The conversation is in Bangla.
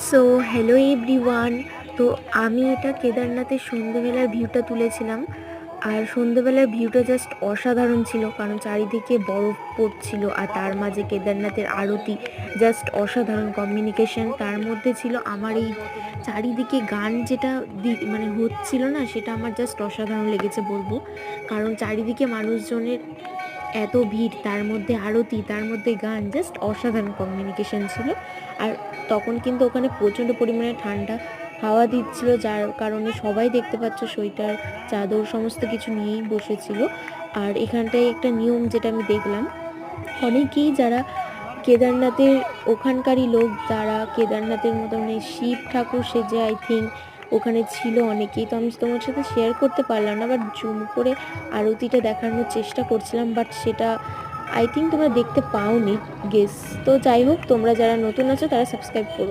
So hello everyone. তো আমি এটা কেদারনাথের সন্ধ্যেবেলার ভিউটা তুলেছিলাম। আর সন্ধ্যেবেলার ভিউটা জাস্ট অসাধারণ ছিল, কারণ চারিদিকে বরফ পড়ছিল আর তার মাঝে কেদারনাথের আরতি, জাস্ট অসাধারণ কমিউনিকেশন। তার মধ্যে ছিল আমার এই চারিদিকে গান যেটা মানে হচ্ছিল না, সেটা আমার জাস্ট অসাধারণ লেগেছে বলবো। কারণ চারিদিকে মানুষজনের এত ভিড়, তার মধ্যে আরতি, তার মধ্যে গান, জাস্ট অসাধারণ কমিউনিকেশন ছিল। আর তখন কিন্তু ওখানে প্রচণ্ড পরিমাণে ঠান্ডা হাওয়া দিচ্ছিল, যার কারণে সবাই দেখতে পাচ্ছ সোয়েটার, চাদর সমস্ত কিছু নিয়েই বসেছিল। আর এখানটায় একটা নিয়ম যেটা আমি দেখলাম, অনেকেই যারা কেদারনাথের ওখানকারই লোক, তারা কেদারনাথের মতন এই শিব ঠাকুর সেজে আই থিঙ্ক ওখানে ছিল অনেকেই। তো আমি তোমার সাথে শেয়ার করতে পারলাম না, বাট জুম করে আরতিটা দেখানোর চেষ্টা করছিলাম, বাট সেটা আই থিঙ্ক তোমরা দেখতে পাওনি গেস। তো যাই হোক, তোমরা যারা নতুন আছো তারা সাবস্ক্রাইব করো।